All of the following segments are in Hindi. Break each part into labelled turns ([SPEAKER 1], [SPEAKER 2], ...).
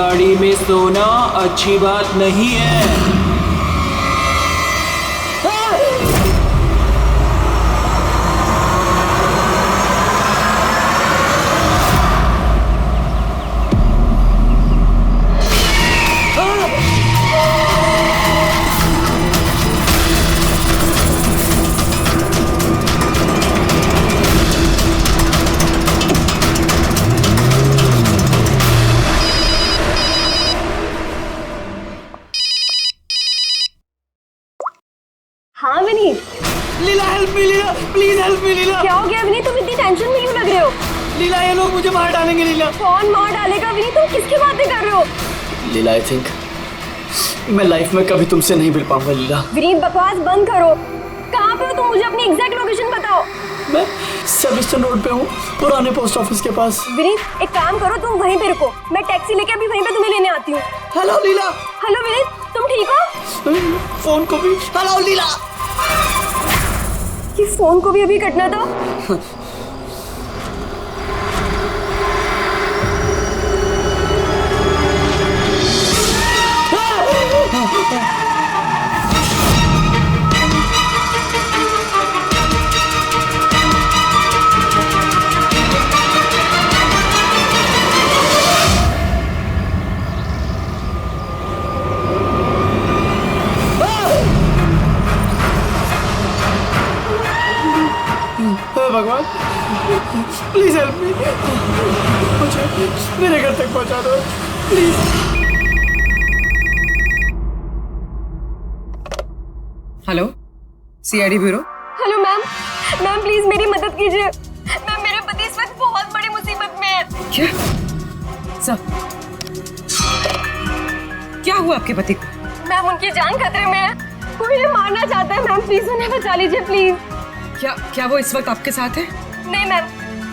[SPEAKER 1] गाड़ी में सोना अच्छी बात नहीं है।
[SPEAKER 2] हाँ Vineet.
[SPEAKER 1] Leela help me, Leela please help me. Leela
[SPEAKER 2] क्या हो गया विनीत, तुम इतनी टेंशन में क्यों लग रहे हो?
[SPEAKER 1] लीला ये लोग मुझे मार डालेंगे। लीला
[SPEAKER 2] कौन मार डालेगा विनीत, तुम किसकी बातें कर रहे हो?
[SPEAKER 1] लीला आई थिंक मैं लाइफ में कभी तुमसे नहीं मिल पाऊंगा। लीला
[SPEAKER 2] विनीत बकवास बंद करो। कहाँ पे हो तुम, मुझे अपनी एग्जैक्ट लोकेशन बताओ।
[SPEAKER 1] मैं सेविस्टन रोड पे हूँ, पुराने पोस्ट ऑफिस के पास।
[SPEAKER 2] विनीत एक काम करो, तुम वहीं पे रुको, मैं टैक्सी लेके अभी वहीं पे तुम्हें लेने आती हूँ।
[SPEAKER 1] हेलो लीला।
[SPEAKER 2] हेलो विनीत, तुम ठीक हो?
[SPEAKER 1] फोन को भी हेलो लीला।
[SPEAKER 2] ये फोन को भी अभी कटना था।
[SPEAKER 1] भगवान प्लीज हेल्प मी, मुझे मेरे घर तक पहुंचा दो please.
[SPEAKER 3] Hello CID bureau.
[SPEAKER 2] Hello ma'am, ma'am please मेरी मदद कीजिए। मैम मेरे पति इस वक्त बहुत बड़ी मुसीबत में है।
[SPEAKER 3] क्या सब क्या हुआ आपके पति को?
[SPEAKER 2] मैम उनकी जान खतरे में है, कोई उन्हें मारना चाहता है। मैम प्लीज उन्हें बचा लीजिए प्लीज।
[SPEAKER 3] क्या वो इस वक्त आपके साथ है?
[SPEAKER 2] नहीं मैम,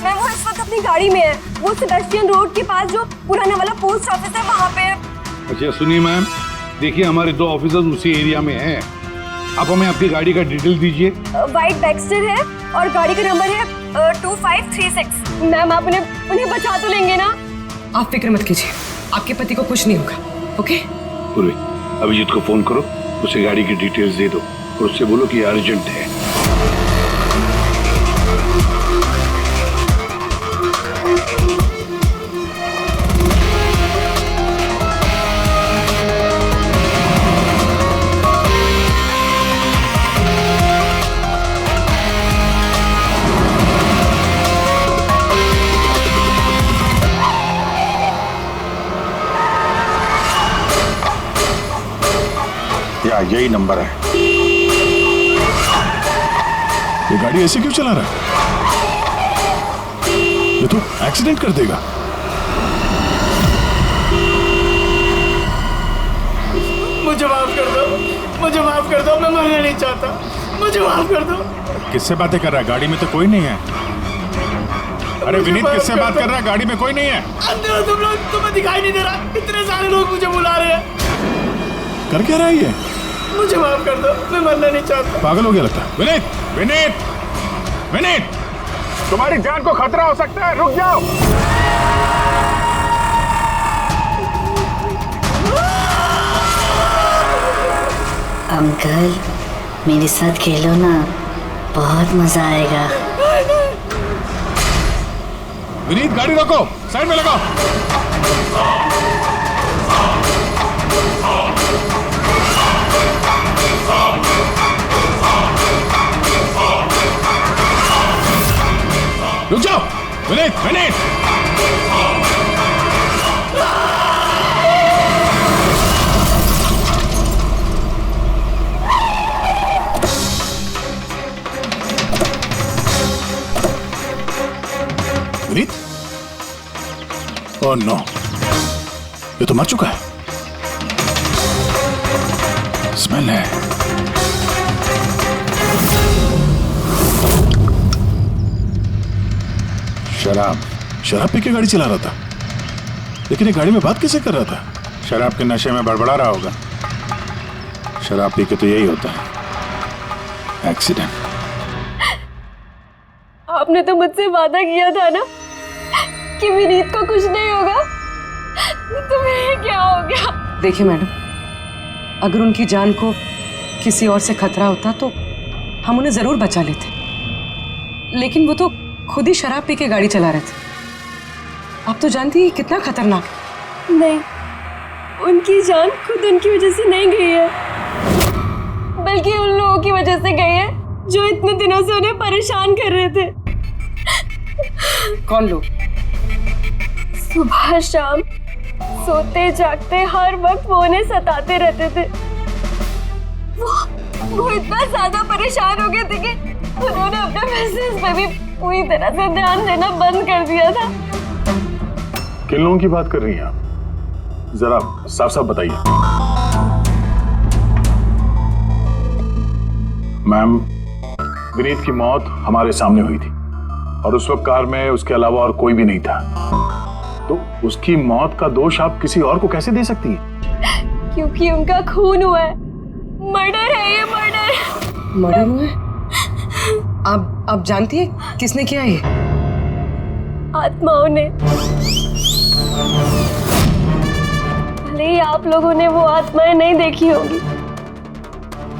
[SPEAKER 2] मैम वो इस वक्त अपनी गाड़ी में है। वो सेबेस्टियन रोड के पास जो पुराना वाला पोस्ट ऑफिस है वहाँ पे।
[SPEAKER 4] अच्छा सुनिए मैम, देखिए हमारे 2 ऑफिसर्स उसी एरिया में हैं। आप हमें आपकी गाड़ी का डिटेल दीजिए।
[SPEAKER 2] वाइट बैक्स्टर है और गाड़ी का नंबर है 2536। मैम आप उन्हें बचा तो लेंगे ना?
[SPEAKER 3] आप फिक्र मत कीजिए, आपके पति को कुछ नहीं होगा। ओके
[SPEAKER 4] पूर्वी, अभिजीत को फोन करो, उसे गाड़ी की डिटेल्स दे दो और उससे बोलो कि अर्जेंट है।
[SPEAKER 5] यही नंबर है।
[SPEAKER 6] ये गाड़ी ऐसे क्यों चला रहा है? ये तो एक्सीडेंट कर देगा।
[SPEAKER 1] मुझे माफ कर दो, मुझे माफ कर दो, मैं मरना नहीं चाहता, मुझे माफ कर दो।
[SPEAKER 6] किससे बातें कर रहा है? गाड़ी में तो कोई नहीं है। अरे विनीत किससे बात कर रहा है? गाड़ी में कोई नहीं है।
[SPEAKER 1] अंदर हो तुम लोग, तुम्हें दिखाई नहीं दे रहा? इतने सारे लोग मुझे बुला रहे हैं।
[SPEAKER 6] कर क्या रहा है ये?
[SPEAKER 1] मुझे माफ कर दो, मैं मरना नहीं चाहता।
[SPEAKER 6] पागल हो गया लगता है। विनीत विनीत विनीत, तुम्हारी जान को खतरा हो सकता है, रुक जाओ।
[SPEAKER 7] अंकल मेरे साथ खेलो ना, बहुत मजा आएगा।
[SPEAKER 6] विनीत गाड़ी रोको, साइड में लगाओ। रुक जाओ विनीत विनीत। विनीत, ओह नो, ये तो मर चुका है। स्मेल है। शराब पी के गाड़ी चला रहा था, लेकिन ये गाड़ी में बात कैसे कर रहा था? शराब के नशे में बड़बड़ा रहा होगा। शराब पी के तो यही होता है, एक्सीडेंट।
[SPEAKER 2] आपने तो मुझसे वादा किया था ना कि विनीत को कुछ नहीं होगा, तो मैं
[SPEAKER 3] देखिए मैडम, अगर उनकी जान को किसी और से खतरा होता तो हम उन्हें जरूर बचा लेते, लेकिन वो तो खुद ही शराब पी के गाड़ी चला रहे थे। आप तो जानती हैं कितना खतरनाक है।
[SPEAKER 2] नहीं, उनकी जान खुद उनकी वजह से नहीं गई है, बल्कि उन लोगों की वजह से गई है जो इतने दिनों से उन्हें परेशान कर रहे थे।
[SPEAKER 3] कौन लोग?
[SPEAKER 2] सुबह शाम सोते जागते हर वक्त वो उन्हें सताते रहते थे। वो इतना ज्यादा परेशान हो गए थे कि उन्होंने अपने बिजनेस पे भी पूरी तरह से ध्यान देना बंद कर दिया था।
[SPEAKER 6] किन लोगों की बात कर रही हैं आप? जरा साफ साफ बताइए। मैम, विनीत की मौत हमारे सामने हुई थी और उस वक्त कार में उसके अलावा और कोई भी नहीं था, तो उसकी मौत का दोष आप किसी और को कैसे दे सकती हैं?
[SPEAKER 2] क्योंकि उनका खून हुआ है। मर्डर है ये, मर्डर।
[SPEAKER 3] मर्डर हुआ है? आप जानती है किसने किया ये?
[SPEAKER 2] आत्माओं ने। भले ही आप लोगों ने वो आत्माएं नहीं देखी होंगी,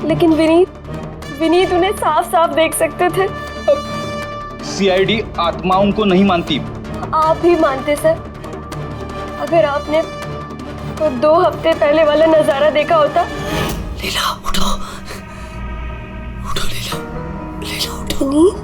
[SPEAKER 2] लेकिन विनीत उन्हें साफ साफ देख सकते थे।
[SPEAKER 8] सीआईडी आत्माओं को नहीं मानती।
[SPEAKER 2] आप ही मानते सर। अगर आपने वो 2 हफ्ते पहले वाला नजारा देखा होता।
[SPEAKER 1] लीला उठो, उठो लीला, लीला उठो।
[SPEAKER 2] विनीत,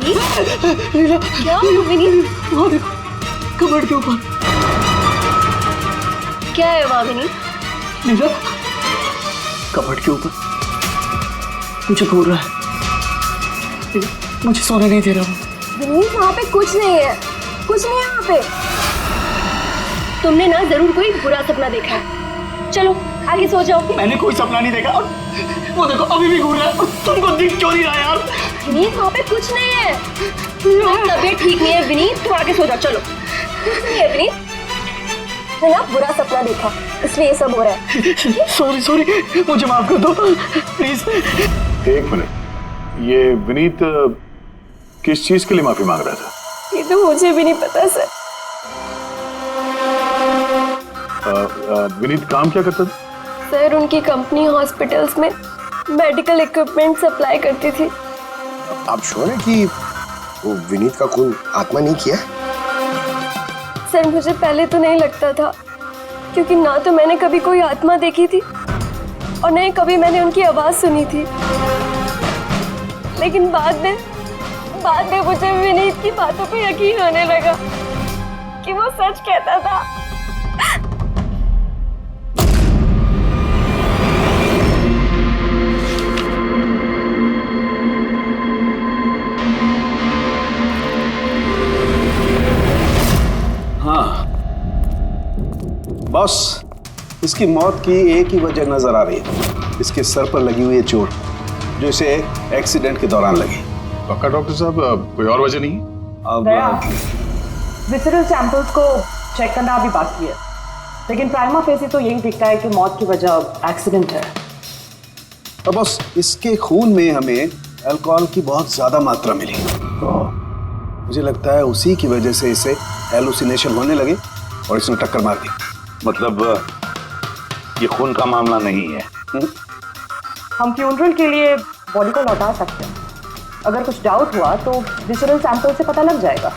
[SPEAKER 2] विनीत,
[SPEAKER 1] लीला,
[SPEAKER 2] क्या विनीत?
[SPEAKER 1] वहाँ देखो, कबर्ड के ऊपर।
[SPEAKER 2] क्या है वहाँ विनीत?
[SPEAKER 1] लीला, कबर्ड के ऊपर मुझे घूर रहा है। लीला, मुझे सोने नहीं दे रहा हूँ।
[SPEAKER 2] विनीत, वहाँ पे कुछ नहीं है, कुछ नहीं है वहाँ पे। तुमने ना जरूर कोई बुरा सपना देखा है। चलो आगे सो जाओ।
[SPEAKER 1] मैंने कोई सपना नहीं देखा और वो देखो अभी भी घूर रहा है और तुमको दिख क्यों नहीं रहा यार?
[SPEAKER 2] विनीत, वहाँ पे कुछ नहीं है। तबीयत ठीक नहीं है विनीत, तुम आगे सो जाओ। चलो, कुछ नहीं है विनीत, मैंने ना बुरा सपना देखा इसलिए ये सब हो रहा है।
[SPEAKER 1] सॉरी सॉरी, मुझे माफ कर दो प्लीज।
[SPEAKER 6] एक मिनट, ये विनीत किस चीज के लिए माफी मांग रहा था?
[SPEAKER 2] ये तो मुझे भी नहीं पता सर।
[SPEAKER 6] विनीत काम क्या करता था?
[SPEAKER 2] सर, उनकी कंपनी हॉस्पिटल्स में मेडिकल इक्विपमेंट सप्लाई करती थी।
[SPEAKER 9] आप श्योर हैं कि वो विनीत का खून आत्मा नहीं किया?
[SPEAKER 2] सर, मुझे पहले तो नहीं लगता था, क्योंकि ना तो मैंने कभी कोई आत्मा देखी थी और नहीं कभी मैंने उनकी आवाज सुनी थी। लेकिन बाद में मुझे विनीत की बातों पे यकीन होने लगा कि वो सच कहता था।
[SPEAKER 10] हाँ बॉस, इसकी मौत की एक ही वजह नजर आ रही है, इसके सर पर लगी हुई है चोट जो इसे एक्सीडेंट के दौरान लगी।
[SPEAKER 6] पक्का डॉक्टर साहब, कोई और वजह नहीं?
[SPEAKER 10] अब
[SPEAKER 11] विसरल सैंपल्स को चेक करना अभी बाकी है, लेकिन प्राइमा फेसी तो यही दिखता है कि मौत की वजह एक्सीडेंट है।
[SPEAKER 10] तो बॉस, इसके खून में हमें अल्कोहल की बहुत ज्यादा मात्रा मिली, मुझे लगता है उसी की वजह से इसे हेलुसिनेशन होने लगे और इसने टक्कर मार दी।
[SPEAKER 5] मतलब ये खून का मामला नहीं है।
[SPEAKER 11] हम फ्यूनरल के लिए बॉडी को लौटा सकते हैं, अगर कुछ डाउट हुआ तो विसरल सैंपल से पता लग जाएगा।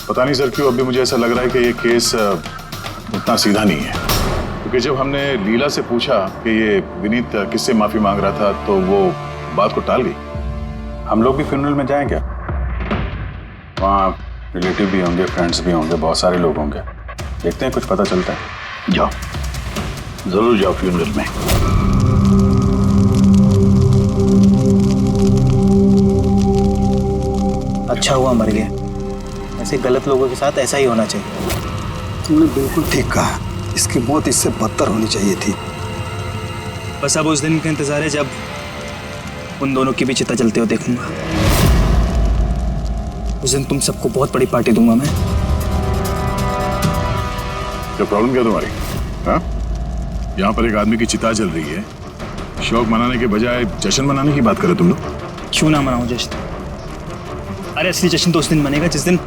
[SPEAKER 6] पता नहीं सर क्यों अभी मुझे ऐसा लग रहा है कि ये केस उतना सीधा नहीं है, क्योंकि जब हमने लीला से पूछा कि ये विनीत किससे माफी मांग रहा था तो वो बात को टाल गई।
[SPEAKER 5] हम लोग भी फ्यूनरल में जाएं क्या? वहाँ रिलेटिव भी होंगे, फ्रेंड्स भी होंगे, बहुत सारे लोग होंगे, देखते हैं कुछ पता चलता है। जाओ, जरूर जाओ फ्यूनरल में।
[SPEAKER 12] अच्छा हुआ मर गया, ऐसे गलत लोगों के साथ ऐसा ही होना चाहिए।
[SPEAKER 10] तुमने बिल्कुल ठीक कहा, इसकी मौत इससे बदतर होनी चाहिए थी।
[SPEAKER 12] बस अब उस दिन का इंतजार है जब उन दोनों की भी चिता जलते हुए देखूंगा। उस दिन तुम सबको बहुत बड़ी पार्टी दूंगा मैं।
[SPEAKER 6] क्या प्रॉब्लम क्या तुम्हारी? हाँ? यहाँ पर एक आदमी की चिता जल रही है, शौक मनाने के बजाय जश्न मनाने की बात करो तुम लोग।
[SPEAKER 12] क्यों ना मनाऊं जश्न? अरे असली जश्न तो उस दिन मनेगा जिस दिन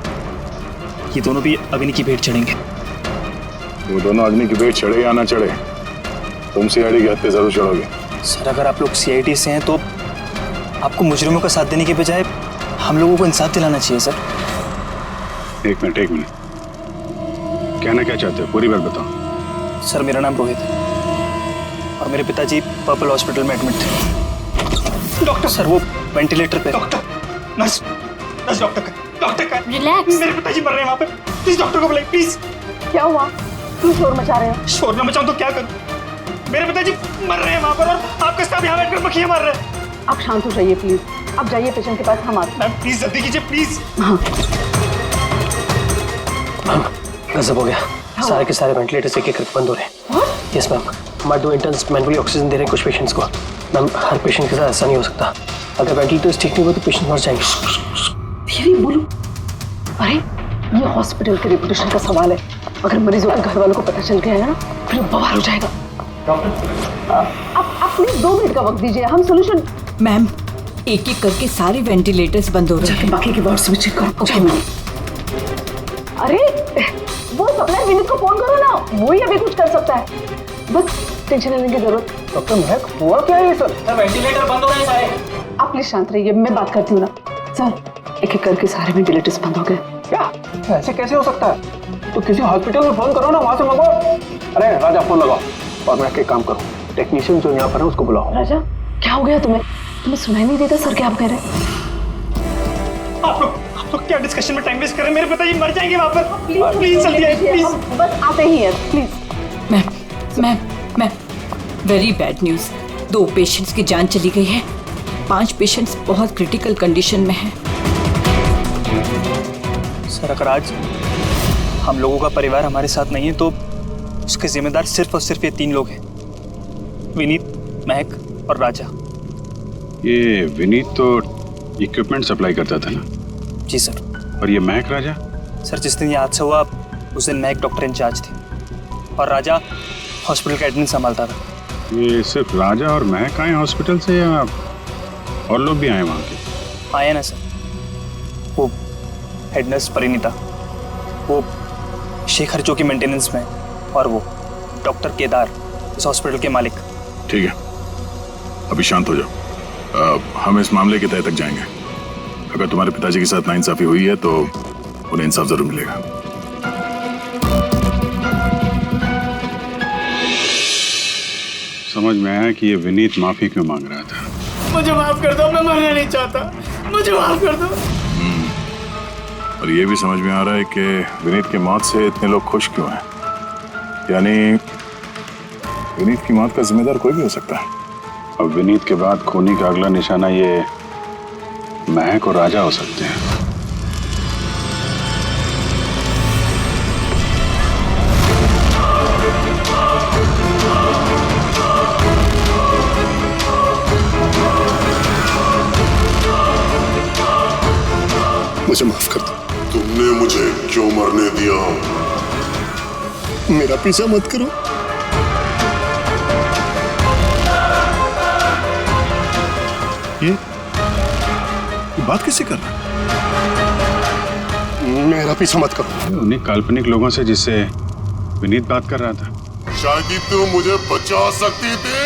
[SPEAKER 12] ये दोनों भी अग्नि की भेंट चढ़ेंगे।
[SPEAKER 6] वो दोनों अग्नि की भेंट चढ़े या ना चढ़े, तुम सीआईडी की हद पे जरूर चढ़ोगे।
[SPEAKER 12] सर अगर आप लोग सीआईडी से हैं तो आपको मुजरिमों का साथ देने के बजाय हम लोगों को इंसाफ दिलाना चाहिए सर।
[SPEAKER 6] एक मिनट, कहना क्या चाहते हो, पूरी बात बताओ।
[SPEAKER 12] सर मेरा नाम रोहित है और मेरे पिताजी पर्पल हॉस्पिटल में एडमिट थे। डॉक्टर सर वो वेंटिलेटर पे। डॉक्टर, नर्स डॉक्टर का
[SPEAKER 2] रिलैक्स।
[SPEAKER 12] मेरे पिताजी मर रहे हैं वहाँ पे, प्लीज डॉक्टर को बुलाइए प्लीज।
[SPEAKER 11] क्या हुआ? क्यों शोर मचा रहे हो?
[SPEAKER 12] शोर न मचाऊं तो क्या करूं? मेरे पिताजी मर रहे हैं वहाँ पर और आपके साथ यहाँ बैठकर मक्खियाँ मार रहे हैं।
[SPEAKER 11] आप शांत हो जाइए प्लीज, आप जाइए पेशेंट के पास, हम आते हैं।
[SPEAKER 12] मैम प्लीज जल्दी कीजिए प्लीज।
[SPEAKER 11] हाँ
[SPEAKER 1] गजब हो गया, सारे के सारे वेंटिलेटर्स एक एक करके बंद हो रहे हैं। यस मैम, हमारे 2 इंटर्न्स मैनुअली ऑक्सीजन दे रहे हैं कुछ पेशेंट्स को। मैम हर पेशेंट के साथ ऐसा नहीं हो सकता, अगर वेंटिलेटर्स ठीक नहीं हुए तो पेशेंट मर जाएंगे।
[SPEAKER 11] धीरे बोलो। अरे ये हॉस्पिटल के रेपुटेशन का सवाल है, अगर मरीजों के घर वालों को पता चल गया है ना फिर बवाल हो जाएगा। आप प्लीज 2 मिनट का वक्त दीजिए, हम सोल्यूशन।
[SPEAKER 13] मैम एक एक करके सारे वेंटिलेटर्स बंद हो रहे हैं।
[SPEAKER 11] बाकी के वार्ड्स में चेक करो। Okay ma'am. अरे वो सप्लाई विनीत को फोन करो ना, वो ही अभी कुछ कर सकता है, बस टेंशन लेने की जरूरत।
[SPEAKER 1] डॉक्टर महक, हुआ क्या है सर?
[SPEAKER 12] वेंटिलेटर बंद हो रहे हैं सारे।
[SPEAKER 11] आप प्लीज शांत रहिए, मैं बात करती हूँ ना। सर एक एक करके सारे वेंटिलेटर्स बंद हो गए।
[SPEAKER 1] क्या ऐसे कैसे हो सकता है? तो किसी हॉस्पिटल में फोन करो ना, वहां से मंगवाओ। अरे राजा फोन लगाओ और मैं एक काम करो, टेक्नीशियन जो यहाँ पर है उसको बुलाओ।
[SPEAKER 11] राजा क्या हो गया तुम्हें सुनाई नहीं देता? सर क्या आप कह रहे हैं?
[SPEAKER 12] आप लोग क्या डिस्कशन में टाइम वेस्ट कर रहे हैं? मेरे पिताजी मर जाएंगे वहाँ पर। प्लीज जल्दी आइए प्लीज।
[SPEAKER 11] बस आते ही हैं please.
[SPEAKER 13] Ma'am very bad news, 2 patients की जान चली गई है, 5 पेशेंट्स बहुत क्रिटिकल कंडीशन में हैं।
[SPEAKER 12] सर अगर आज हम लोगों का परिवार हमारे साथ नहीं है तो उसके जिम्मेदार सिर्फ और सिर्फ ये 3 लोग हैं, विनीत, महक और राजा।
[SPEAKER 5] ये विनीत तो इक्विपमेंट सप्लाई करता था ना?
[SPEAKER 12] जी सर।
[SPEAKER 5] और ये महक राजा?
[SPEAKER 12] सर जिस दिन ये हादसा हुआ उस दिन महक डॉक्टर इंचार्ज थी और राजा हॉस्पिटल का एडमिन संभालता था।
[SPEAKER 5] ये सिर्फ राजा और महक आए हॉस्पिटल से या और लोग भी आए वहाँ के?
[SPEAKER 12] आए ना सर, वो हेड नर्स परिणीता, वो शेखर जो कि मेंटेनेंस में है, और वो डॉक्टर केदार इस हॉस्पिटल के मालिक।
[SPEAKER 6] ठीक है, अभी शांत हो जाओ। हम इस मामले के तह तक जाएंगे। अगर तुम्हारे पिताजी के साथ नाइंसाफी हुई है तो उन्हें इंसाफ जरूर मिलेगा।
[SPEAKER 5] समझ में आया कि ये विनीत माफी क्यों मांग रहा था।
[SPEAKER 12] मुझे माफ कर दो, मैं मरना नहीं चाहता, मुझे माफ कर दो।
[SPEAKER 6] और ये भी समझ में आ रहा है कि विनीत की मौत से इतने लोग खुश क्यों हैं। यानी विनीत की मौत का जिम्मेदार कोई भी हो सकता है।
[SPEAKER 5] अब विनीत के बाद खूनी का अगला निशाना ये महक और राजा हो सकते हैं।
[SPEAKER 9] मुझे माफ कर दो। तुमने मुझे क्यों मरने दिया? मेरा पीछा मत करो।
[SPEAKER 6] ये बात किससे कर रहा है?
[SPEAKER 9] मेरा पीछा मत करो।
[SPEAKER 5] उन्हीं काल्पनिक लोगों से जिससे विनीत बात कर रहा था।
[SPEAKER 9] शायद ही तुम मुझे बचा सकती थी।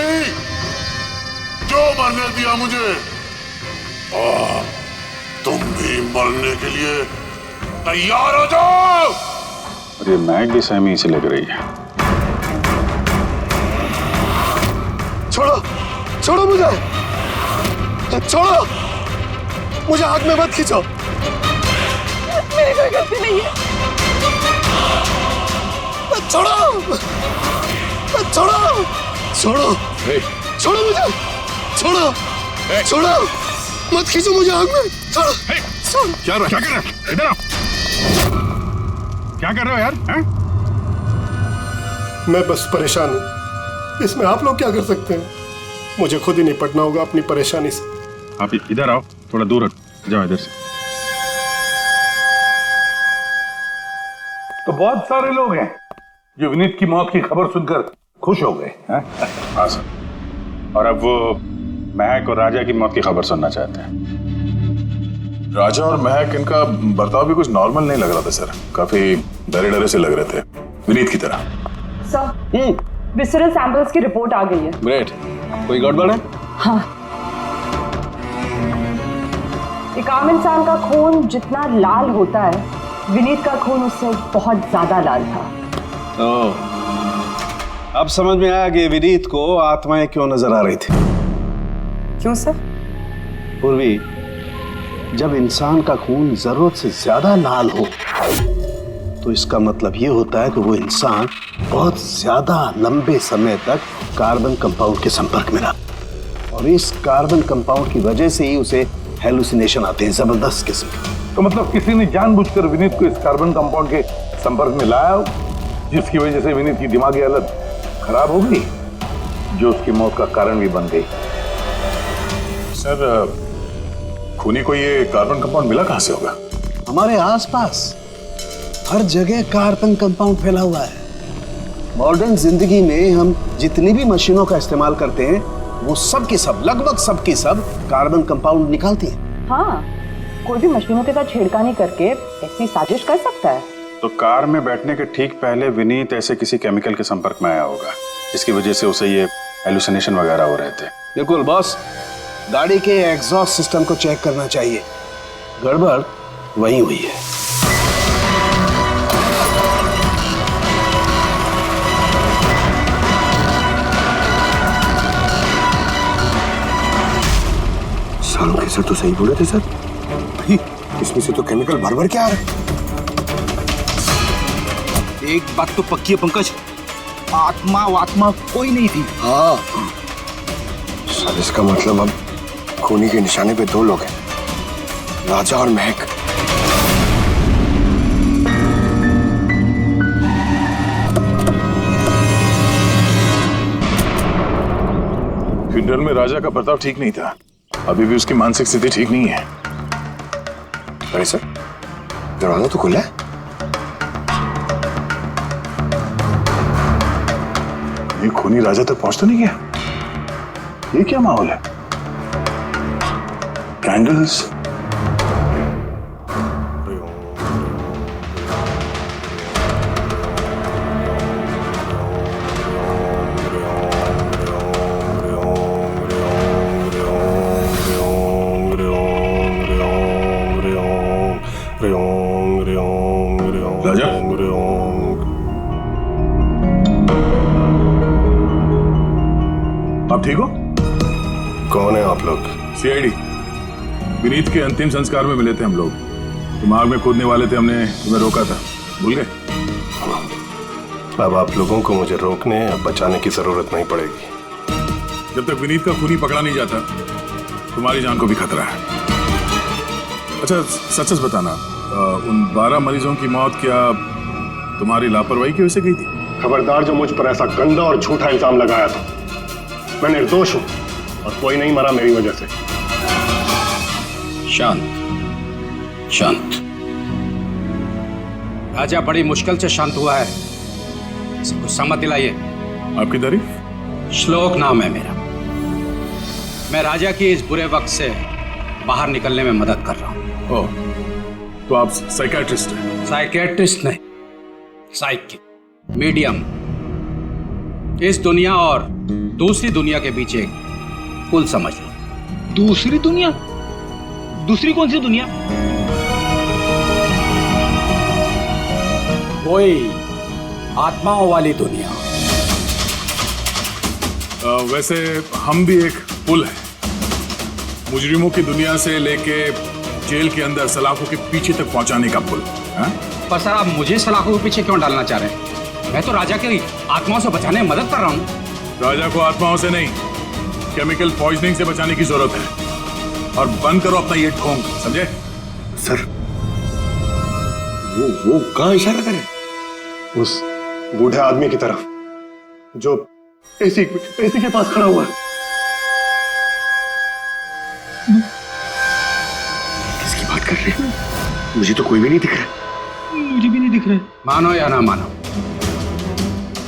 [SPEAKER 9] क्यों मरने दिया मुझे? तुम भी मरने के लिए तैयार हो जाओ।
[SPEAKER 5] और ये महक भी सहमी से लग रही है।
[SPEAKER 9] छोड़ो, छोड़ो मुझे, छोड़ो मुझे, आग में मत खींचो।
[SPEAKER 11] मेरी कोई गलती नहीं है।
[SPEAKER 9] छोड़ो, छोड़ो, छोड़ो, छोड़ो मुझे, छोड़ो, छोड़ो, मत खींचो मुझे आग में। छोड़ो।
[SPEAKER 6] क्या कर रहे हो? इधर आओ। क्या कर रहे हो यार?
[SPEAKER 9] मैं बस परेशान हूँ, इसमें आप लोग क्या कर सकते हैं? मुझे खुद ही निपटना होगा अपनी परेशानी से।
[SPEAKER 5] आप इधर आओ, थोड़ा दूर हटो, जाओ इधर से।
[SPEAKER 4] तो बहुत सारे लोग हैं जो विनीत की मौत की खबर सुनकर खुश हो गए हैं?
[SPEAKER 5] हाँ सर। और अब वो महक और राजा की मौत की खबर सुनना चाहते हैं।
[SPEAKER 6] राजा और महक, इनका बर्ताव भी कुछ नॉर्मल नहीं लग रहा था सर। काफी डरे डरे से लग रहे थे, विनीत की तरह।
[SPEAKER 11] सर, विसरल सैंपल्स की रिपोर्ट आ गई है।
[SPEAKER 10] ग्रेट। कोई गड़बड़ है?
[SPEAKER 11] हाँ। एक आम इंसान का खून जितना लाल होता है, विनीत का खून उससे बहुत ज्यादा लाल था।
[SPEAKER 10] अब समझ में आया कि विनीत को आत्माएं क्यों नजर आ रही थी।
[SPEAKER 3] क्यों सर?
[SPEAKER 10] पूर्वी, जब इंसान का खून जरूरत से ज्यादा लाल हो तो इसका मतलब ये होता है कि वो इंसान बहुत ज्यादा लंबे समय तक कार्बन कंपाउंड के संपर्क में रहा, और इस कार्बन कंपाउंड की वजह से ही उसे हेलुसिनेशन आते हैं, जबरदस्त किस्म के।
[SPEAKER 4] तो मतलब किसी ने जानबूझकर विनीत को इस कार्बन कंपाउंड के संपर्क में लाया, जिसकी वजह से विनीत की दिमागी हालत खराब हो गई, जो उसकी मौत का कारण भी बन गई।
[SPEAKER 6] सर, खूनी को ये कार्बन कंपाउंड मिला कहां से होगा?
[SPEAKER 10] हमारे आसपास हर जगह कार्बन कंपाउंड फैला हुआ है। मॉडर्न जिंदगी में हम जितनी भी मशीनों का इस्तेमाल करते हैं, वो सब की सब, लगभग सब की सब कार्बन कंपाउंड निकालती हैं।
[SPEAKER 11] हाँ, कोई भी मशीनों के साथ छेड़खानी करके ऐसी साजिश कर सकता है।
[SPEAKER 5] तो कार में बैठने के ठीक पहले विनीत ऐसे किसी केमिकल के संपर्क में आया होगा, इसकी वजह से उसे ये हेलुसिनेशन वगैरह हो रहे थे।
[SPEAKER 10] बिल्कुल बॉस, गाड़ी के एग्जॉस्ट सिस्टम को चेक करना चाहिए। गड़बड़ वहीं हुई है।
[SPEAKER 9] सालू सर तो सही बोले थे सर। भाई, इसमें से तो केमिकल भर के आ रहे हैं।
[SPEAKER 8] एक बात तो पक्की है पंकज, आत्मा कोई नहीं थी।
[SPEAKER 9] हाँ सर, इसका मतलब अब खूनी के निशाने पे दो लोग हैं, राजा और महक।
[SPEAKER 6] फ्यूनरल में राजा का बर्ताव ठीक नहीं था, अभी भी उसकी मानसिक स्थिति ठीक नहीं है।
[SPEAKER 9] अरे सर, दरवाजा तो खुला है।
[SPEAKER 6] ये खूनी राजा तक पहुंच तो नहीं गया? ये क्या माहौल है? कैंडल्स। राजा, आप ठीक हो?
[SPEAKER 9] कौन है आप लोग?
[SPEAKER 6] सीआईडी। विनीत के अंतिम संस्कार में मिले थे हम लोग, दिमाग में कूदने वाले थे, हमने तुम्हें रोका था, भूल गए?
[SPEAKER 9] अब आप लोगों को मुझे रोकने या बचाने की जरूरत नहीं पड़ेगी।
[SPEAKER 6] जब तक विनीत का खूनी पकड़ा नहीं जाता, तुम्हारी जान को भी खतरा है। अच्छा, सच सच बताना, उन 12 मरीजों की मौत क्या तुम्हारी लापरवाही की वजह से गई थी?
[SPEAKER 9] खबरदार जो मुझ पर ऐसा गंदा और झूठा इल्जाम लगाया था। मैं निर्दोष हूं और कोई नहीं मरा मेरी वजह से।
[SPEAKER 14] शांत शांत। राजा बड़ी मुश्किल से शांत हुआ है, इसे गुस्सा मत दिलाइए।
[SPEAKER 6] आपकी तारीफ?
[SPEAKER 14] श्लोक नाम है मेरा। मैं राजा की इस बुरे वक्त से बाहर निकलने में मदद कर रहा हूं।
[SPEAKER 6] ओह, तो आप साइकियाट्रिस्ट हैं?
[SPEAKER 14] साइकियाट्रिस्ट नहीं, साइकिक, मीडियम। इस दुनिया और दूसरी दुनिया के बीच एक पुल समझ लो।
[SPEAKER 8] दूसरी दुनिया? दूसरी कौन सी दुनिया?
[SPEAKER 14] वही आत्माओं वाली दुनिया।
[SPEAKER 6] वैसे हम भी एक पुल है, मुजरिमों की दुनिया से लेके जेल के अंदर सलाखों के पीछे तक पहुंचाने का पुल।
[SPEAKER 14] पर सर, आप मुझे सलाखों के पीछे क्यों डालना चाह रहे हैं? मैं तो राजा की आत्माओं से बचाने में मदद कर रहा हूँ।
[SPEAKER 6] राजा को आत्माओं से नहीं, केमिकल पॉइजनिंग से बचाने की जरूरत है। और बंद करो अपना ये ढोंग, समझे?
[SPEAKER 9] सर, वो कहाँ इशारा करें? उस बूढ़े आदमी की तरफ जो एसी के पास खड़ा हुआ है। किसकी बात कर रहे हैं? मुझे तो कोई भी नहीं दिख रहा।
[SPEAKER 14] मुझे भी नहीं दिख रहा है। मानो या ना मानो,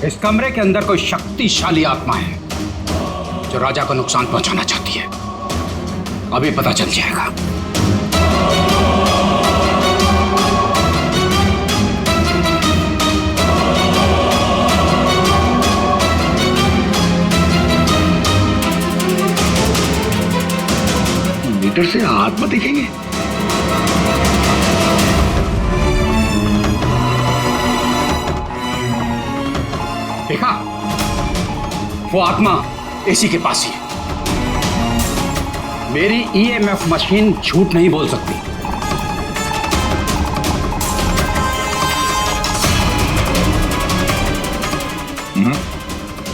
[SPEAKER 14] इस कमरे के अंदर कोई शक्तिशाली आत्मा है जो राजा को नुकसान पहुंचाना चाहती है। अभी पता चल जाएगा।
[SPEAKER 4] मीटर से आत्मा देखेंगे?
[SPEAKER 14] देखा, वो आत्मा एसी के पास ही है। मेरी ईएमएफ मशीन झूठ नहीं बोल सकती।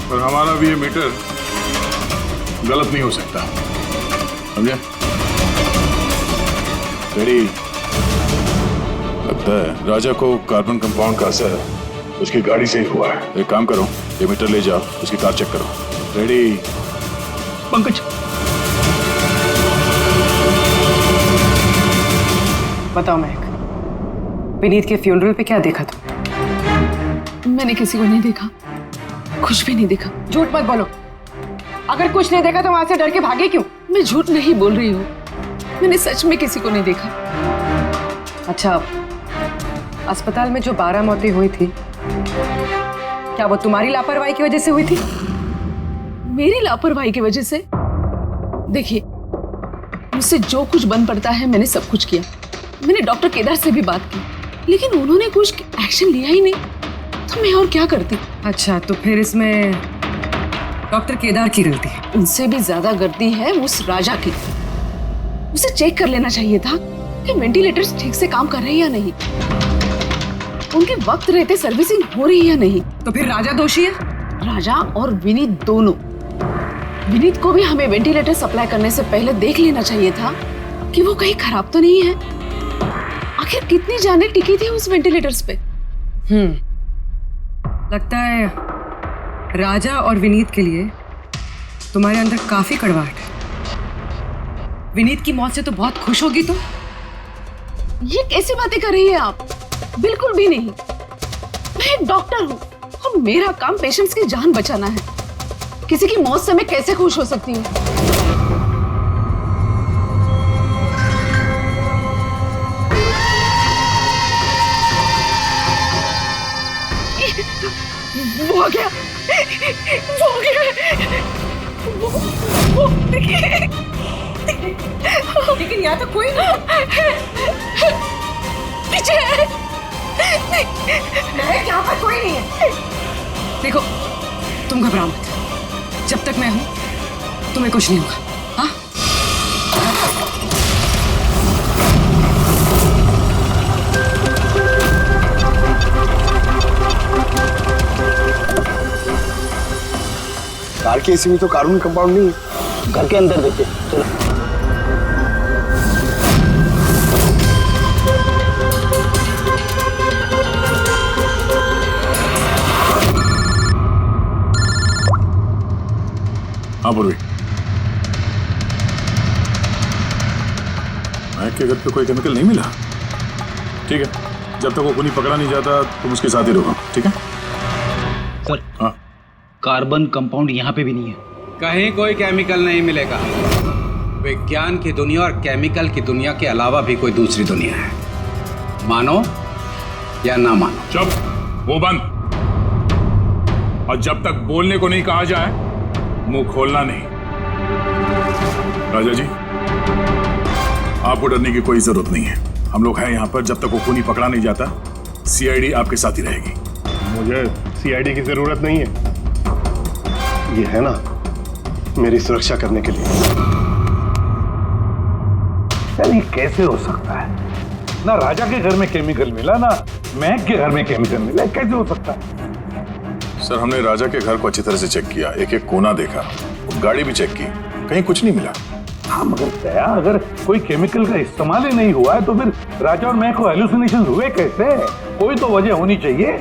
[SPEAKER 6] पर हमारा भी ये मीटर गलत नहीं हो सकता, समझे? तेरी लगता है राजा को कार्बन कंपाउंड का असर उसकी गाड़ी से ही हुआ है। एक काम करो, ये मीटर ले जाओ, उसकी कार चेक करो। रेडी?
[SPEAKER 12] पंकज,
[SPEAKER 3] बताओ महक, विनीत के फ्यूनरल पे क्या देखा तुम?
[SPEAKER 11] मैंने किसी को नहीं देखा, कुछ भी नहीं देखा।
[SPEAKER 3] झूठ मत बोलो। अगर कुछ नहीं देखा तो वहां से डर के भागे क्यों?
[SPEAKER 11] मैं झूठ नहीं बोल रही हूँ, मैंने सच में किसी को नहीं देखा।
[SPEAKER 3] अच्छा, अस्पताल में जो 12 मौतें हुई थी, क्या वो तुम्हारी लापरवाही की वजह से हुई थी?
[SPEAKER 11] मेरी लापरवाही की वजह से? देखिए, मुझसे जो कुछ बन पड़ता है मैंने सब कुछ किया। मैंने डॉक्टर केदार से भी बात की, लेकिन उन्होंने कुछ एक्शन लिया ही नहीं, तो मैं और क्या करती।
[SPEAKER 3] अच्छा, तो फिर इसमें डॉक्टर केदार की गलती है?
[SPEAKER 11] उनसे भी ज्यादा गलती है उस राजा की। उसे चेक कर लेना चाहिए था कि वेंटिलेटर्स ठीक से काम कर रहे हैं या नहीं, उनके वक्त रहते सर्विसिंग हो रही है या नहीं।
[SPEAKER 3] तो फिर राजा दोषी है?
[SPEAKER 11] राजा और विनीत दोनों। विनीत को भी हमें वेंटिलेटर सप्लाई करने से पहले देख लेना चाहिए था कि वो कहीं खराब तो नहीं है। आखिर कितनी जानें टिकी थी उस वेंटिलेटर्स पे।
[SPEAKER 3] लगता है राजा और विनीत के लिए तुम्हारे अंदर काफी कड़वाहट है। विनीत की मौत से तो बहुत खुश होगी तुम।
[SPEAKER 11] ये कैसी बातें कर रही है आप? बिल्कुल भी नहीं। मैं एक डॉक्टर हूँ और मेरा काम पेशेंट्स की जान बचाना है। किसी की मौत से मैं कैसे खुश हो सकती हूँ? वो आ गया, वो आ गया, वो देखिए।
[SPEAKER 3] लेकिन यहाँ तो कोई नहीं।
[SPEAKER 11] पीछे है।
[SPEAKER 3] यहाँ पर कोई नहीं है। देखो, तुम घबराओ मत। जब तक मैं हूं तुम्हें कुछ नहीं होगा। हाँ?
[SPEAKER 10] कार के एसी में तो कार्बन कंपाउंड नहीं है।
[SPEAKER 1] घर के अंदर देखते, चलो।
[SPEAKER 6] हाँ पूर्वी, महक के घर पे कोई केमिकल नहीं मिला? ठीक है, जब तक वो खूनी पकड़ा नहीं जाता तुम उसके साथ ही रहो, ठीक है?
[SPEAKER 12] सर,
[SPEAKER 6] हाँ?
[SPEAKER 12] कार्बन कंपाउंड यहाँ पे भी नहीं है।
[SPEAKER 14] कहीं कोई केमिकल नहीं मिलेगा। विज्ञान की दुनिया और केमिकल की दुनिया के अलावा भी कोई दूसरी दुनिया है, मानो या ना मानो।
[SPEAKER 6] चुप, वो बंद। और जब तक बोलने को नहीं कहा जाए मुंह खोलना नहीं। राजा जी, आपको डरने की कोई जरूरत नहीं है। हम लोग हैं यहाँ पर। जब तक वो खूनी पकड़ा नहीं जाता सीआईडी आपके साथ ही रहेगी।
[SPEAKER 9] मुझे सीआईडी की जरूरत नहीं है, ये है ना मेरी सुरक्षा करने के लिए।
[SPEAKER 4] यार ये कैसे हो सकता है? ना राजा के घर में केमिकल मिला, ना महक के घर में केमिकल मिला, कैसे हो सकता है?
[SPEAKER 6] सर, हमने राजा के घर को अच्छी तरह से चेक किया, एक एक कोना देखा, गाड़ी भी चेक की, कहीं कुछ नहीं मिला।
[SPEAKER 4] हाँ मगर दया, अगर कोई केमिकल का इस्तेमाल ही नहीं हुआ है तो फिर राजा और महक को हेलुसिनेशन हुए कैसे? कोई तो वजह होनी चाहिए।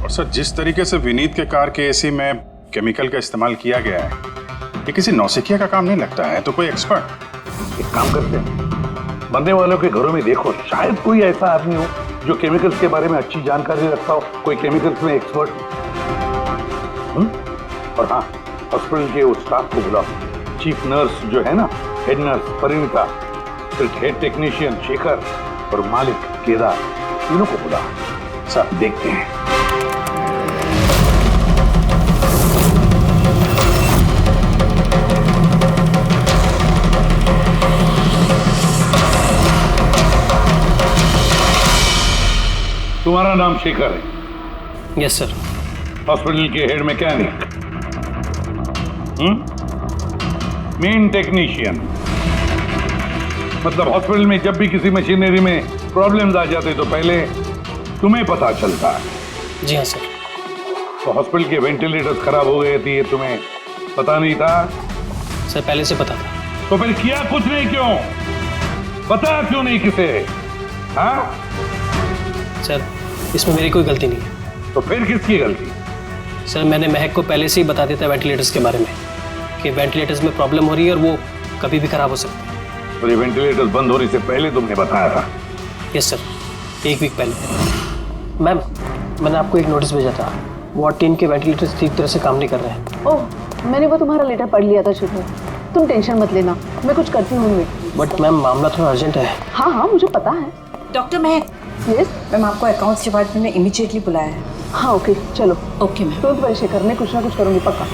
[SPEAKER 5] और सर, जिस तरीके से विनीत के कार के एसी में केमिकल का इस्तेमाल किया गया है, ये किसी नौसिखिया का काम नहीं लगता है। तो कोई एक्सपर्ट।
[SPEAKER 4] एक काम करते हैं, मरने वालों के घरों में देखो, शायद कोई ऐसा आदमी हो जो केमिकल्स के बारे में अच्छी जानकारी रखता हो, कोई केमिकल्स में एक्सपर्ट। और हाँ, हॉस्पिटल के उस स्टाफ को बुलाओ। चीफ नर्स जो है ना, हेड नर्स परिणीता, फिर हेड टेक्नीशियन शेखर और मालिक केदार, तीनों को बुलाओ। सब देखते हैं। तुम्हारा नाम शेखर है?
[SPEAKER 1] Yes sir.
[SPEAKER 4] हॉस्पिटल के हेड मैकेनिक, मेन टेक्नीशियन, मतलब हॉस्पिटल में जब भी किसी मशीनरी में प्रॉब्लम्स आ जाते तो पहले तुम्हें पता चलता है।
[SPEAKER 1] जी हाँ सर।
[SPEAKER 4] तो हॉस्पिटल के वेंटिलेटर्स खराब हो गए थे, ये तुम्हें पता नहीं था?
[SPEAKER 1] सर पहले से पता था।
[SPEAKER 4] तो फिर किया कुछ नहीं क्यों? पता क्यों नहीं किसे? हाँ
[SPEAKER 1] सर इसमें मेरी कोई गलती नहीं है।
[SPEAKER 4] तो फिर किसकी गलती?
[SPEAKER 1] सर मैंने महक को पहले से ही बता दिया था वेंटिलेटर्स के बारे में, कि वेंटिलेटर्स में प्रॉब्लम हो रही है और वो कभी भी खराब हो सकते हैं।
[SPEAKER 4] और ये वेंटिलेटर्स बंद होने से पहले तुमने बताया था?
[SPEAKER 1] यस सर, 1 वीक पहले। मैम मैंने आपको एक नोटिस भेजा था, वार्ड 3 के वेंटिलेटर्स ठीक तरह से काम नहीं कर रहे हैं।
[SPEAKER 11] ओह, मैंने वो तुम्हारा लेटर पढ़ लिया था शुरू। तुम टेंशन मत लेना, मैं कुछ करती हूँ।
[SPEAKER 1] बट मैम मामला थोड़ा अर्जेंट है।
[SPEAKER 11] हाँ हाँ मुझे पता है।
[SPEAKER 13] डॉक्टर महक।
[SPEAKER 11] यस
[SPEAKER 13] मैम, आपको अकाउंट्स डिपार्टमेंट में इमीडिएटली बुलाया है।
[SPEAKER 11] हाँ ओके चलो।
[SPEAKER 13] Okay ma'am.
[SPEAKER 11] तुरंत वही शेखर, मैं कुछ ना कुछ करूँगी पक्का।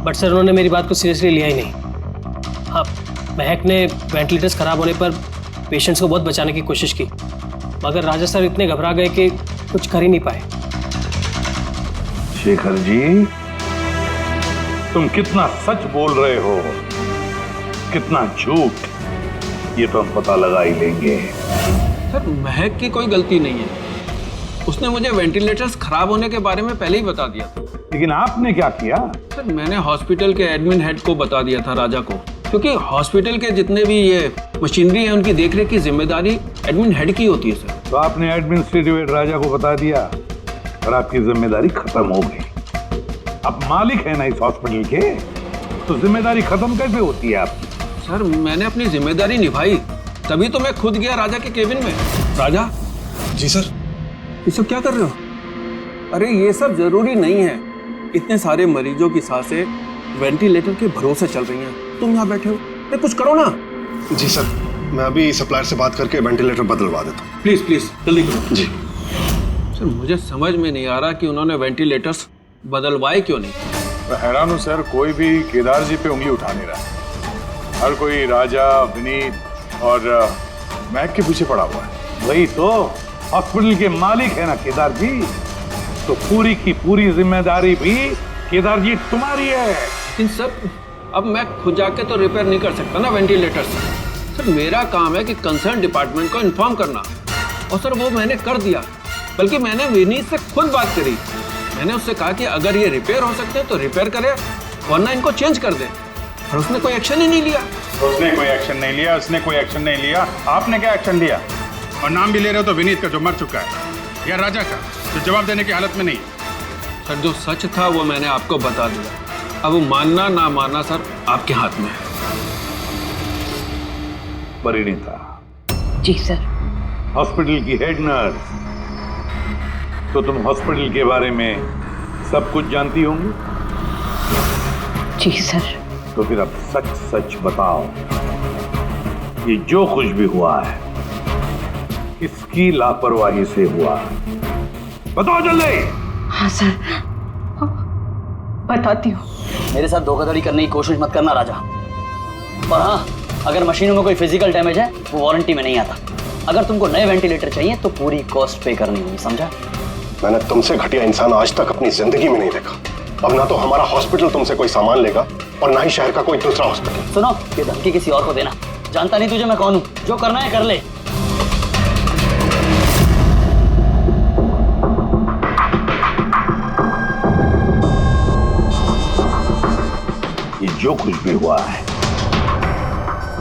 [SPEAKER 1] बट सर उन्होंने मेरी बात को सीरियसली लिया ही नहीं। हाँ, महक ने वेंटिलेटर्स खराब होने पर पेशेंट्स को बहुत बचाने की कोशिश की, मगर राजा सर इतने घबरा गए कि कुछ कर ही नहीं पाए।
[SPEAKER 4] शेखर जी, तुम कितना सच बोल रहे हो, कितना झूठ, ये तो हम पता लगा ही लेंगे।
[SPEAKER 14] सर महक की कोई गलती नहीं है, उसने मुझे वेंटिलेटर्स खराब होने के बारे में पहले ही बता दिया था।
[SPEAKER 4] लेकिन आपने क्या किया?
[SPEAKER 14] सर मैंने हॉस्पिटल के एडमिन हेड को बता दिया था, राजा को, क्योंकि हॉस्पिटल के जितने भी ये मशीनरी है उनकी देखरेख की जिम्मेदारी एडमिन हेड की होती है सर।
[SPEAKER 4] तो आपने एडमिनिस्ट्रेटिव हेड राजा को बता दिया और आपकी जिम्मेदारी खत्म हो गई। अब मालिक है ना इस हॉस्पिटल के, तो जिम्मेदारी खत्म कैसे होती है आपकी?
[SPEAKER 14] सर मैंने अपनी जिम्मेदारी निभाई, तभी तो मैं खुद गया राजा के केबिन में। राजा।
[SPEAKER 9] जी सर।
[SPEAKER 14] ये सब क्या कर रहे हो? अरे ये सब जरूरी नहीं है, इतने सारे मरीजों की सांसें वेंटिलेटर के भरोसे चल रही हैं, तुम यहाँ बैठे हो, अरे कुछ करो ना।
[SPEAKER 9] जी सर, मैं अभी सप्लायर से बात करके वेंटिलेटर बदलवा देता हूँ।
[SPEAKER 14] प्लीज प्लीज जल्दी करो।
[SPEAKER 9] जी
[SPEAKER 14] सर मुझे समझ में नहीं आ रहा कि उन्होंने वेंटिलेटर्स बदलवाए क्यों नहीं।
[SPEAKER 6] मैं हैरान हूँ सर, कोई भी केदार जी पे उंगली उठा नहीं रहा। हर कोई राजा, विनीत और महक के पीछे पड़ा हुआ है।
[SPEAKER 4] वही तो, हॉस्पिटल के मालिक है ना केदार जी, तो पूरी की पूरी जिम्मेदारी भी केदार जी तुम्हारी है।
[SPEAKER 14] इन सब अब मैं खुद जाके तो रिपेयर नहीं कर सकता ना वेंटिलेटर्स। सर मेरा काम है कि कंसर्न डिपार्टमेंट को इन्फॉर्म करना, और सर वो मैंने कर दिया। बल्कि मैंने विनीत से खुद बात करी, मैंने उससे कहा कि अगर ये रिपेयर हो सकते हैं तो रिपेयर करे, वरना इनको चेंज कर दे, और उसने कोई एक्शन ही नहीं लिया।
[SPEAKER 6] उसने कोई एक्शन नहीं लिया, उसने कोई एक्शन नहीं लिया। आपने क्या एक्शन लिया?
[SPEAKER 5] और नाम भी ले रहे हो तो विनीत का जो मर चुका है, या राजा का जो जवाब देने की हालत में नहीं है।
[SPEAKER 14] सर जो सच था वो मैंने आपको बता दिया, अब मानना ना मानना सर आपके हाथ में है।
[SPEAKER 4] परिणीता।
[SPEAKER 13] जी सर।
[SPEAKER 4] हॉस्पिटल की हेड नर्स, तो तुम हॉस्पिटल के बारे में सब कुछ जानती होंगी?
[SPEAKER 13] जी सर।
[SPEAKER 4] तो फिर अब सच सच बताओ, ये जो कुछ भी हुआ है किसकी लापरवाही से हुआ? बताओ जल्दी।
[SPEAKER 11] हाँ सर, बताती हूँ।
[SPEAKER 15] मेरे साथ धोखाधड़ी करने की कोशिश मत करना राजा। और हाँ, अगर मशीनों में कोई फिजिकल डैमेज है वो वारंटी में नहीं आता। अगर तुमको नए वेंटिलेटर चाहिए तो पूरी कॉस्ट पे करनी होगी, समझा?
[SPEAKER 9] मैंने तुमसे घटिया इंसान आज तक अपनी जिंदगी में नहीं देखा। अब ना तो हमारा हॉस्पिटल तुमसे कोई सामान लेगा और ना ही शहर का कोई दूसरा हॉस्पिटल।
[SPEAKER 15] सुनो, ये धमकी किसी और को देना, जानता नहीं तुझे मैं कौन हूँ, जो करना है कर ले।
[SPEAKER 4] ये जो कुछ भी हुआ है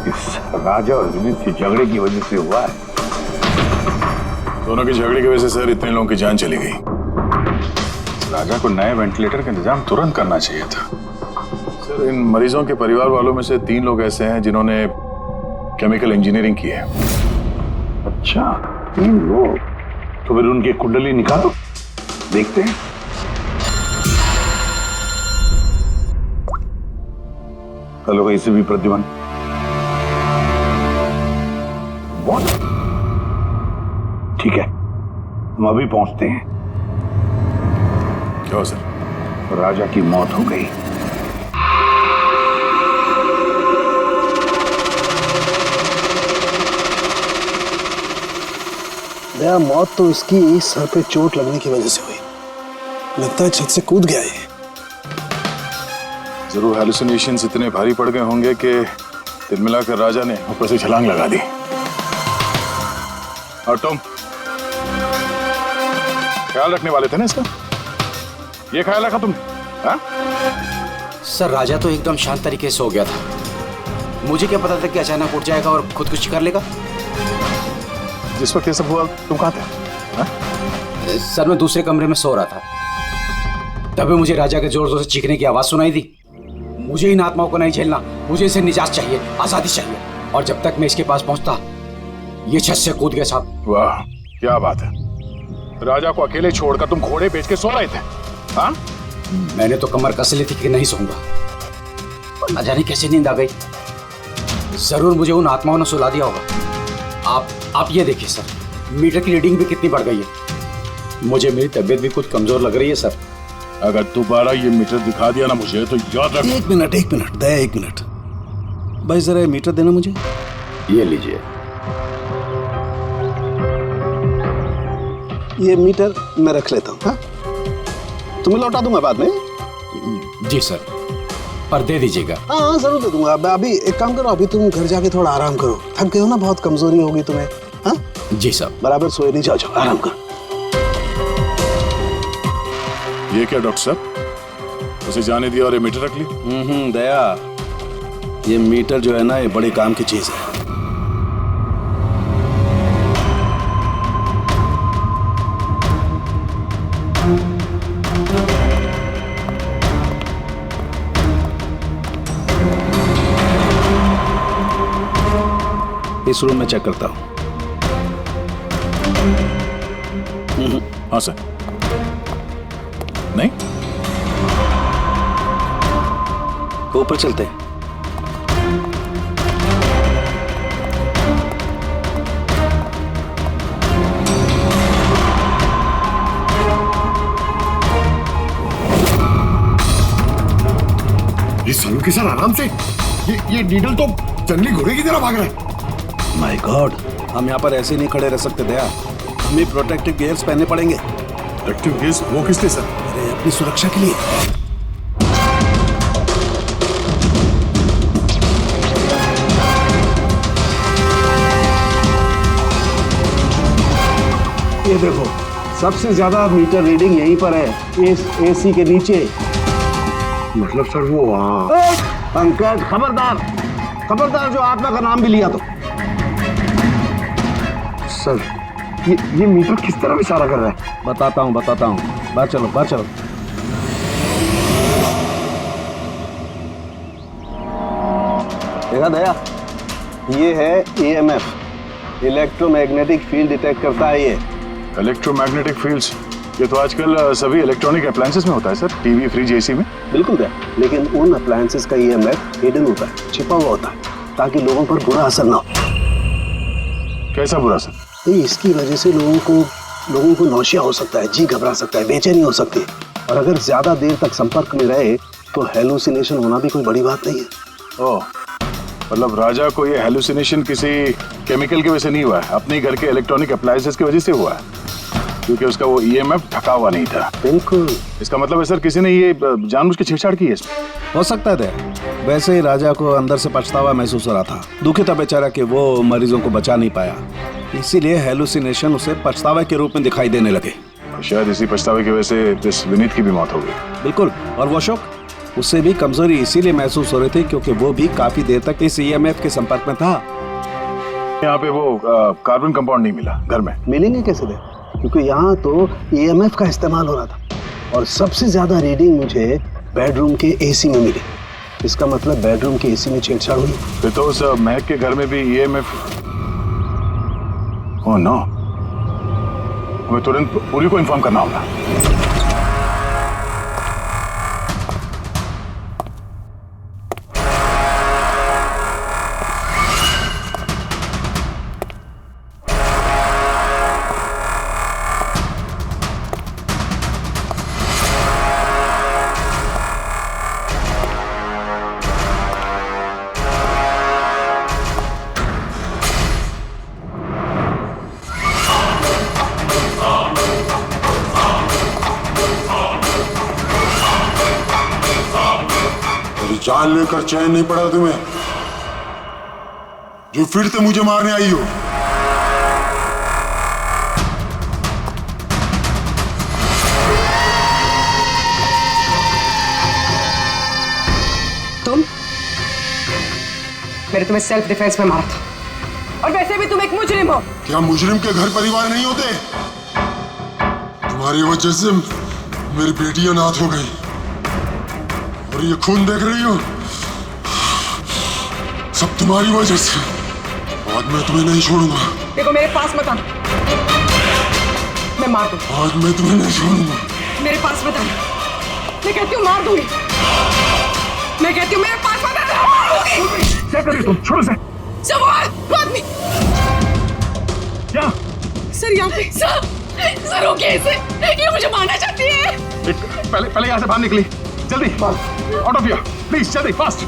[SPEAKER 4] इस राजा और विनीत के झगड़े की वजह से हुआ है।
[SPEAKER 6] दोनों के झगड़े की वजह से सर इतने लोगों की जान चली गई। राजा को नए वेंटिलेटर का इंतजाम तुरंत करना चाहिए था। सर इन मरीजों के परिवार वालों में से 3 लोग ऐसे हैं जिन्होंने केमिकल इंजीनियरिंग की है।
[SPEAKER 4] अच्छा, 3 लोग? तो फिर उनकी कुंडली निकालो, देखते हैं। Hello ACP Pradyuman. ठीक है, हम अभी पहुंचते हैं।
[SPEAKER 6] क्या हो सर?
[SPEAKER 4] राजा की मौत हो गई।
[SPEAKER 10] दया, मौत तो इसकी सर पे चोट लगने की वजह से हुई। लगता है छत से कूद गया ये।
[SPEAKER 6] जरूर हेलुसिनेशंस इतने भारी पड़ गए होंगे कि तिल मिलाकर राजा ने ऊपर से छलांग लगा दी। और तुम ख्याल रखने वाले थे ना इसका? ये ख्याल रखा तुमने? हाँ?
[SPEAKER 16] सर राजा तो एकदम शांत तरीके से हो गया था। मुझे क्या पता था कि अचानक उठ जाएगा और खुदकुशी कर लेगा।
[SPEAKER 6] जिस वक्त ये सब हुआ तुम कहाँ थे? हाँ?
[SPEAKER 16] सर मैं दूसरे कमरे में सो रहा था, तभी मुझे राजा के जोर जोर से चीखने की आवाज सुनाई दी। मुझे इन आत्माओं को नहीं झेलना, मुझे इसे निजात चाहिए, आजादी चाहिए। और जब तक मैं इसके पास पहुंचता, ये छत से कूद गया साहब।
[SPEAKER 6] वाह, क्या बात है। राजा को अकेले छोड़कर तुम घोड़े बेच के सो रहे थे? हाँ?
[SPEAKER 16] मैंने तो कमर कस ली थी कि नहीं सोऊंगा, और न जाने कैसे नींद आ गई। जरूर मुझे उन आत्माओं ने सुला दिया होगा। आप ये देखिए सर, मीटर की रीडिंग भी कितनी बढ़ गई है। मुझे मेरी तबीयत भी कुछ कमजोर लग रही है सर।
[SPEAKER 6] अगर दोबारा ये मीटर दिखा दिया ना मुझे तो याद रख।
[SPEAKER 10] एक मिनट दया, एक मिनट भाई, जरा मीटर देना मुझे।
[SPEAKER 16] ये लीजिए।
[SPEAKER 10] ये मीटर मैं रख लेता हूँ। हाँ, तुम्हें लौटा दूंगा बाद में।
[SPEAKER 16] जी सर, पर दे दीजिएगा।
[SPEAKER 10] हाँ जरूर दे दूंगा। अभी एक काम करो, अभी तुम घर जाके थोड़ा आराम करो। थक गए हो ना, बहुत कमजोरी होगी तुम्हें। हाँ
[SPEAKER 16] जी सर।
[SPEAKER 10] बराबर सोए नहीं, जाओ आराम करो।
[SPEAKER 6] ये क्या डॉक्टर साहब, उसे जाने दिया और ये मीटर रख ली?
[SPEAKER 10] दया, ये मीटर जो है ना, ये बड़े काम की चीज है। इस रूम में चेक करता हूं।
[SPEAKER 6] हाँ सर। नहीं,
[SPEAKER 10] ऊपर चलते हैं।
[SPEAKER 9] ये सलू के सर आराम से, ये नीडल तो जंगली घोड़े की तरह भाग रहा है।
[SPEAKER 10] माय गॉड, हम यहाँ पर ऐसे नहीं खड़े रह सकते दया, हमें प्रोटेक्टिव गियर्स पहनने पड़ेंगे।
[SPEAKER 9] प्रोटेक्टिव गियर्स वो किस लिए सर?
[SPEAKER 10] अरे अपनी सुरक्षा के लिए। ये देखो, सबसे ज्यादा मीटर रीडिंग यहीं पर है, इस एसी के नीचे।
[SPEAKER 9] मतलब सर वो वहाँ।
[SPEAKER 10] पंकज खबरदार, खबरदार जो आत्मा का नाम भी लिया तो।
[SPEAKER 9] सर ये मीटर किस तरह इशारा कर रहा है?
[SPEAKER 10] बताता हूँ बाहर चलो, बाहर चलो। देखा दया, ये है EMF, इलेक्ट्रोमैग्नेटिक फील्ड डिटेक्ट करता है ये।
[SPEAKER 6] इलेक्ट्रोमैग्नेटिक फील्ड्स, ये तो आजकल सभी इलेक्ट्रॉनिक अप्लायंसेस में होता है सर, टीवी, फ्रिज, एसी में।
[SPEAKER 10] बिल्कुल दया, लेकिन उन अप्लायंसेस का EMF हिडन होता है, छिपा हुआ होता है, ताकि लोगों पर बुरा असर ना हो।
[SPEAKER 6] कैसा बुरा असर?
[SPEAKER 10] इसकी वजह से लोगों को नौशिया हो सकता है, जी घबरा सकता है, बेचैनी हो सकती है, और अगर ज्यादा देर तक संपर्क में रहे तो हेलुसिनेशन होना भी कोई बड़ी बात नहीं है।
[SPEAKER 6] ओह, मतलब राजा को ये हेलुसिनेशन किसी केमिकल की वजह से नहीं हुआ है, अपने घर के इलेक्ट्रॉनिक अप्लायंसेस की वजह से हुआ है, क्योंकि उसका वो EMF ढका हुआ नहीं था।
[SPEAKER 10] बिल्कुल।
[SPEAKER 6] इसका मतलब है सर किसी ने ये जानबूझ के छेड़छाड़ की है इसमें?
[SPEAKER 10] हो सकता है। वैसे ही राजा को अंदर से पछतावा महसूस हो रहा था, दुखी था बेचारा कि वो मरीजों को बचा नहीं पाया, इसीलिए हेलुसिनेशन उसे पछतावा के रूप में दिखाई देने लगे।
[SPEAKER 6] शायद इसी पछतावे की वजह से इस विनीत की भी मौत हो गई।
[SPEAKER 10] बिल्कुल, और वो अशोक, उससे भी कमजोरी इसीलिए महसूस हो रही थी क्योंकि वो भी काफी देर तक इस EMF के संपर्क में था।
[SPEAKER 6] यहाँ पे वो कार्बन कंपाउंड नहीं मिला घर में।
[SPEAKER 10] मिलेंगे कैसे दे, क्योंकि यहाँ तो EMF का इस्तेमाल हो रहा था, और सबसे ज्यादा रीडिंग मुझे बेडरूम के AC में मिली। इसका मतलब बेडरूम के AC में छेड़छाड़ हुई।
[SPEAKER 6] फिर तो उस महक के घर में भी EMF। ओह नो, हमें तुरंत पुलिस को इन्फॉर्म करना होगा। जान लेकर चैन नहीं पड़ा तुम्हें, जो फिर से मुझे मारने आई हो।
[SPEAKER 3] तुम? मैंने तुम्हें सेल्फ डिफेंस में मारा था, और वैसे भी तुम एक मुजरिम हो।
[SPEAKER 6] क्या मुजरिम के घर परिवार नहीं होते? तुम्हारी वजह से मेरी बेटी अनाथ हो गई, और ये खून देख रही हो, सब तुम्हारी वजह से। आज मैं तुम्हें नहीं छोड़ूंगा।
[SPEAKER 3] देखो मेरे पास मत आना, मैं मार दूंगा।
[SPEAKER 6] आज मैं तुम्हें नहीं छोड़ूंगा।
[SPEAKER 3] मेरे पास मत आना, मैं कहती हूँ मार दूंगी। मैं कहती हूँ मेरे पास मत आना, मार दूंगी।
[SPEAKER 6] क्या कर रही तुम? छोड़ो से।
[SPEAKER 11] सवाल आदमी
[SPEAKER 6] क्या?
[SPEAKER 11] सर यहाँ पे सर रोकिए इसे, ये मुझे मारना चाहती है।
[SPEAKER 6] पहले यहाँ से बाहर निकली, जल्दी आउट ऑफ हियर प्लीज, जल्दी फास्ट।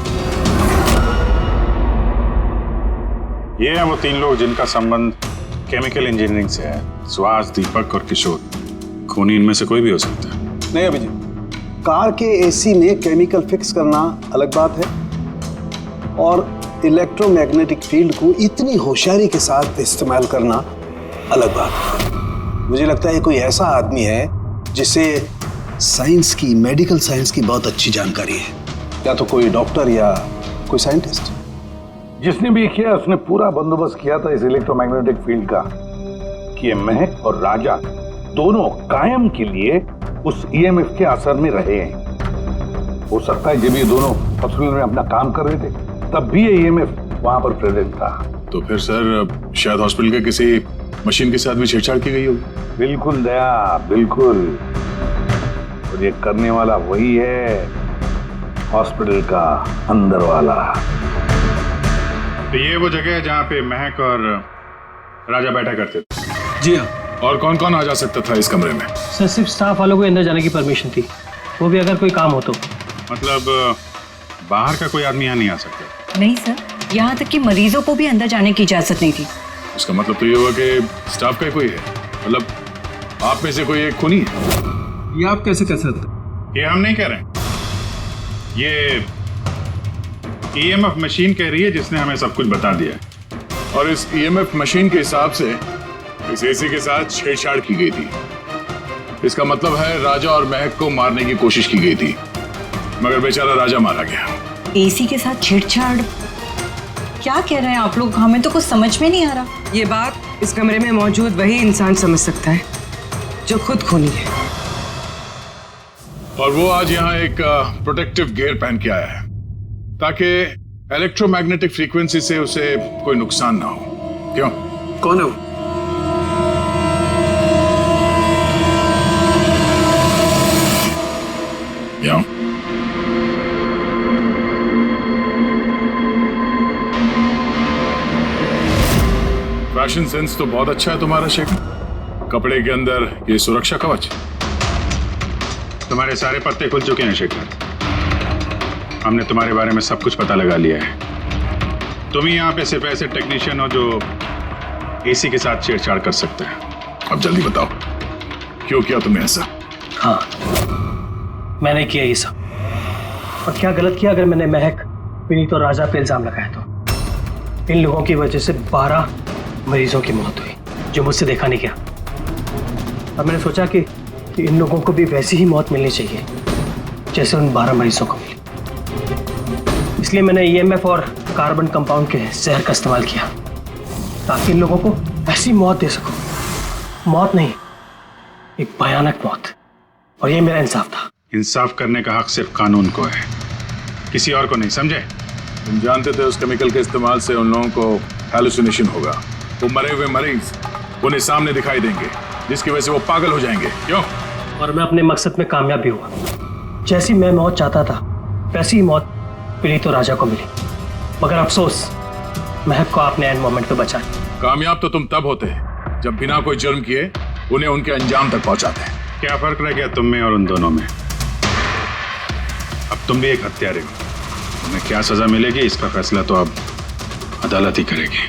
[SPEAKER 5] ये हैं वो 3 लोग जिनका संबंध केमिकल इंजीनियरिंग से है। सुहास, दीपक और किशोर। खूनी इनमें से कोई भी हो सकता है।
[SPEAKER 10] नहीं अभिजीत, कार के एसी में केमिकल फिक्स करना अलग बात है, और इलेक्ट्रोमैग्नेटिक फील्ड को इतनी होशियारी के साथ इस्तेमाल करना अलग बात है। मुझे लगता है कोई ऐसा आदमी है जिसे साइंस की, मेडिकल साइंस की बहुत अच्छी जानकारी है, या तो कोई डॉक्टर या कोई साइंटिस्ट।
[SPEAKER 4] जिसने भी किया उसने पूरा बंदोबस्त किया था इस इलेक्ट्रोमैग्नेटिक फील्ड का, कि ये महक और राजा दोनों कायम के लिए उस ईएमएफ के असर में रहे हैं। हो सकता है जब ये दोनों हॉस्पिटल में अपना काम कर रहे थे तब भी ये ईएमएफ वहां पर प्रेजेंट था।
[SPEAKER 6] तो फिर सर शायद हॉस्पिटल के किसी मशीन के साथ भी छेड़छाड़ की गई होगी।
[SPEAKER 4] बिल्कुल दया, बिल्कुल। और ये करने वाला वही है, हॉस्पिटल का अंदर वाला।
[SPEAKER 5] तो ये वो जगह है जहाँ पे महक और राजा बैठा करते थे?
[SPEAKER 12] जी हाँ।
[SPEAKER 6] और कौन कौन आ जा सकता था इस कमरे में?
[SPEAKER 1] सर सिर्फ स्टाफ वालों को अंदर जाने की परमिशन थी, वो भी अगर कोई काम हो तो।
[SPEAKER 5] मतलब बाहर का कोई आदमी यहाँ नहीं आ सकता?
[SPEAKER 13] नहीं सर, यहाँ तक कि मरीजों को भी अंदर जाने की इजाजत नहीं थी।
[SPEAKER 6] इसका मतलब तो ये हुआ कि स्टाफ का कोई है, मतलब आप में से कोई एक खूनी है।
[SPEAKER 12] ये आप कैसे कह सकते?
[SPEAKER 5] ये हम नहीं कह रहे हैं, ये ईएमएफ मशीन कह रही है जिसने हमें सब कुछ बता दिया है।
[SPEAKER 6] और इस ईएमएफ मशीन के हिसाब से इस एसी के साथ छेड़छाड़ की गई थी। इसका मतलब है राजा और महक को मारने की कोशिश की गई थी, मगर बेचारा राजा मारा गया।
[SPEAKER 13] एसी के साथ छेड़छाड़? क्या कह रहे हैं आप लोग? हमें तो कुछ समझ में नहीं आ रहा।
[SPEAKER 3] ये बात इस कमरे में मौजूद वही इंसान समझ सकता है जो खुद खूनी है।
[SPEAKER 6] और वो आज यहाँ एक प्रोटेक्टिव गियर पहन के आया है ताकि इलेक्ट्रोमैग्नेटिक फ्रीक्वेंसी से उसे कोई नुकसान ना हो। क्यों?
[SPEAKER 12] कौन है वो?
[SPEAKER 6] यहाँ फैशन सेंस तो बहुत अच्छा है तुम्हारा शेखर। कपड़े के अंदर ये सुरक्षा कवच।
[SPEAKER 5] तुम्हारे सारे पत्ते खुल चुके हैं शेखर। हमने तुम्हारे बारे में सब कुछ पता लगा लिया है। तुम ही यहाँ पे सिर्फ ऐसे टेक्नीशियन हो जो एसी के साथ छेड़छाड़ कर सकते हैं।
[SPEAKER 6] अब जल्दी बताओ, क्यों किया तुमने ऐसा?
[SPEAKER 1] हाँ, मैंने किया ये सब। और क्या गलत किया अगर मैंने महक, विनीत और राजा पे इल्जाम लगाया तो? इन लोगों की वजह से 12 मरीजों की मौत हुई जो मुझसे देखा नहीं गया। अब मैंने सोचा कि इन लोगों को भी वैसी ही मौत मिलनी चाहिए जैसे उन 12 मरीजों को मिली। इसलिए मैंने ईएमएफ और कार्बन कंपाउंड के जहर का इस्तेमाल किया ताकि इन लोगों को ऐसी मौत दे सकूं। मौत नहीं, एक भयानक मौत। और ये मेरा इंसाफ था।
[SPEAKER 5] इंसाफ करने का हक सिर्फ कानून को है, किसी और को नहीं, समझे?
[SPEAKER 6] तुम जानते थे उस केमिकल के इस्तेमाल से उन लोगों को हैलुसिनेशन होगा। वो मरे हुए मरीज उन्हें सामने दिखाई देंगे जिसकी वजह से वो पागल हो जाएंगे। क्यों?
[SPEAKER 1] और मैं अपने मकसद में कामयाब भी हुआ। जैसी मैं मौत चाहता था वैसी ही मौत विनीत और राजा को मिली। मगर अफसोस, महक को आपने एंड मोमेंट पे बचा।
[SPEAKER 6] कामयाब तो तुम तब होते जब बिना कोई जुर्म किए उन्हें उनके अंजाम तक पहुंचाते।
[SPEAKER 5] क्या फर्क रह गया तुम में और उन दोनों में? अब तुम भी एक हत्यारे हो। तुम्हें क्या सजा मिलेगी इसका फैसला तो अब अदालत ही करेगी।